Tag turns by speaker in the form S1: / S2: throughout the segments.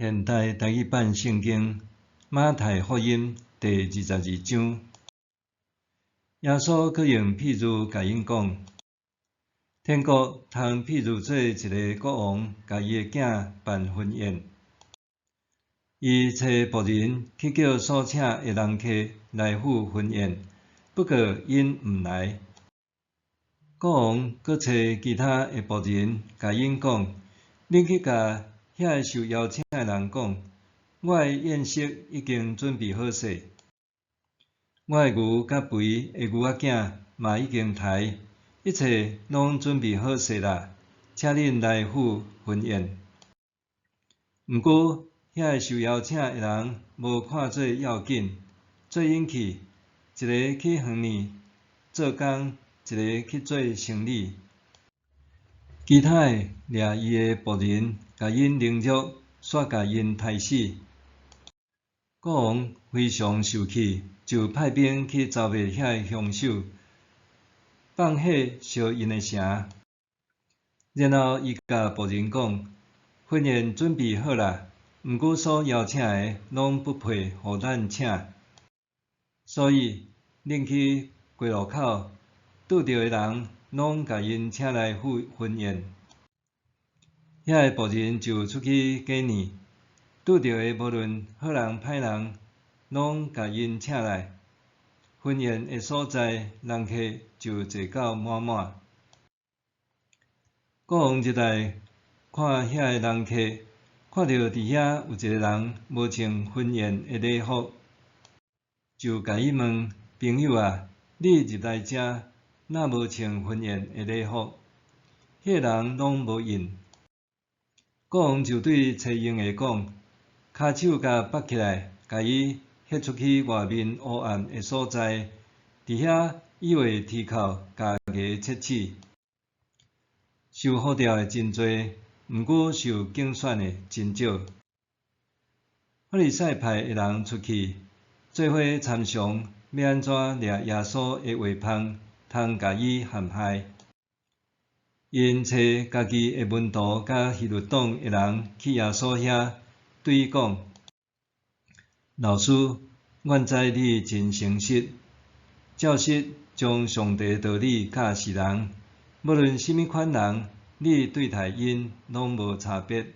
S1: 现代台语版圣经马太福音第22章，耶稣佫用譬喻甲因讲：天国通譬喻做一个国王，甲伊诶囝办婚宴。伊找仆人去叫所请诶人客来赴婚宴，不过因毋来。国王佫找其他诶仆人，甲因讲：恁去甲遐受邀请诶人讲，我诶宴席已经准备好势，我诶牛甲肥诶牛仔囝嘛已经刣，一切拢准备好势啦，请恁来赴婚宴。毋过遐受邀请诶人无看做要紧，做引去，一个去园里做工，一个去做生理。其他诶掠伊诶仆人，甲因凌辱，煞甲因刣死。国王非常受气，就派兵去剿灭遐凶手，放火烧因诶城。然后伊甲仆人讲：婚宴准备好啦，毋过所邀请诶拢不配互咱请，所以恁去街路口拄着诶人，拢甲因请来赴婚宴。遐个仆人就出去假念，拄着诶无论好人歹人，拢甲因请来。婚宴诶所在，人客就坐到满满。国王入来看遐个人客，看到伫遐有一个人无穿婚宴诶礼服，就甲伊问：朋友啊，你入来遮，哪无穿婚宴诶礼服？迄个人拢无应。国王就对找用诶讲，骹手甲绑起来，甲伊ฮ็出去外面黑暗诶所在，伫遐以为天口家己切齿。受呼召诶真多，毋过受竞选诶真少。法利赛派诶人出去，做伙参详要安怎掠耶稣诶话芳，通甲伊陷害。因找家己诶门徒甲希律党诶人去耶稣遐，对伊讲：老师，阮知你真诚实，照实将上帝道理教示人，无论甚物款人，你对待因拢无差别。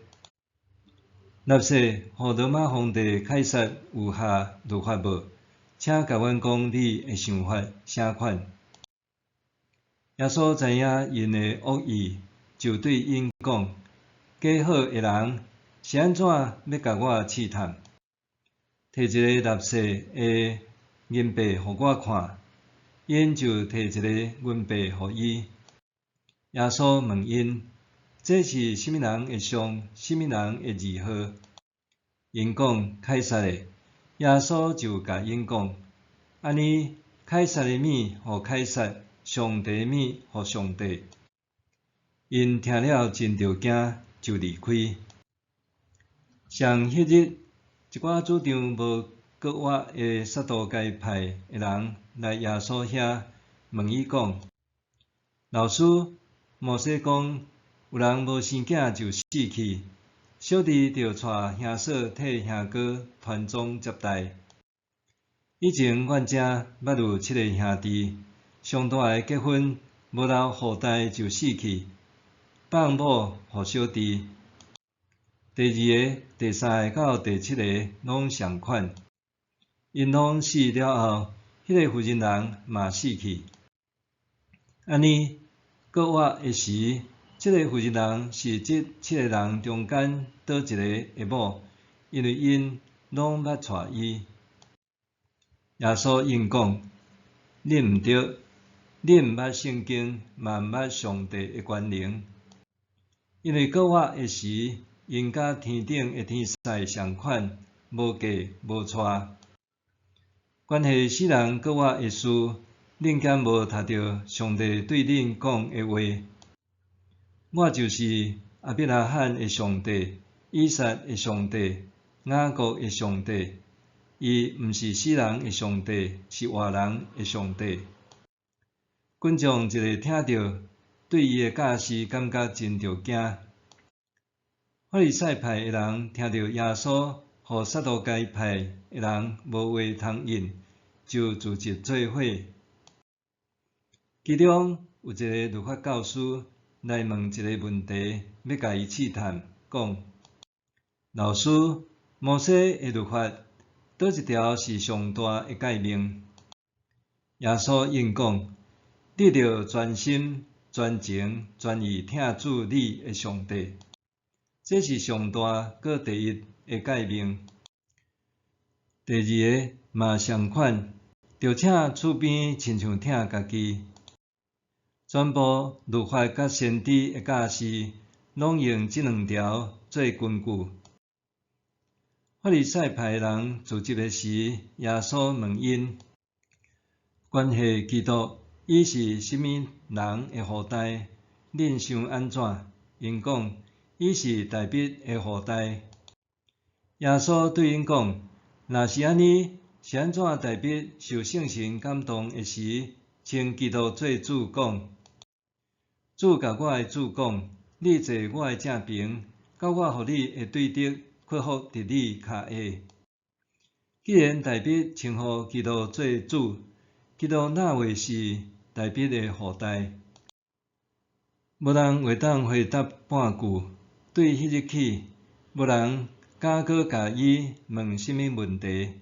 S1: 若说互罗马皇帝凯撒有下律法无？请甲阮讲你诶想法啥款？耶稣知影因诶恶意，就对因讲：假好诶人是安怎要甲我试探？摕一个纳税诶银币互我看。因就摕一个银币互伊。耶稣问因：这是甚物人诶像，甚物人诶字号？因讲：凯撒诶。耶稣就甲因讲：安尼，凯撒诶物互凯撒，上帝诶物互上帝。因听了真着惊，就离开。上迄日，一寡主张无国约诶撒都该派诶人来耶稣遐，问伊讲：老师，摩西讲，有人无生囝就死去，小弟着带兄嫂替兄哥传宗接代。以前阮遮捌有7个兄弟，上大诶结婚无留后代就死去，放某互小弟。第2个、第3个到第7个拢相款，因拢死了后，迄个妇人人嘛死去。安尼，国约诶时，这个妇人人是即7个人中间倒一个的某，因为因拢捌娶伊。耶稣应讲：恁毋对，恁毋捌圣经，嘛毋捌上帝诶权能。因为国约诶时，因甲天顶诶天使相款，无嫁无娶。关系世人国约诶事，恁敢无读到上帝对恁讲诶话？我就是亚伯拉罕诶上帝，以撒诶上帝，雅各诶上帝。伊毋是死人诶上帝，是活人诶上帝。群众一个听到，对伊诶教示感觉真着惊。法利赛派的人听到耶稣和撒都该派的人无话通应，就聚集做伙。其中有一个律法教师来问一个问题，要甲伊试探，讲：老师，摩西的律法倒一条是上大的诫命？耶稣应讲：你着专心、专情、专意听主你的上帝，这是上大搁第一的诫命。第二个嘛相款，着请厝边亲像听家己。全部律法甲先知的教示，拢用这两条做根据。法利赛派的人聚集的时，耶稣问因：关系基督，伊是甚物人的后代？恁想安怎？因讲：伊是大卫的后代。耶稣对因讲：若是安尼，是安怎大卫受圣神感动的时，称基督做主讲？主甲我的主讲：你坐我的正边，到我互你的对得屈服伫你骹下。既然大卫称呼基督做主，基督哪会是大卫的后代？无人会当回答半句。对迄日起，无人敢搁甲伊问甚物问题。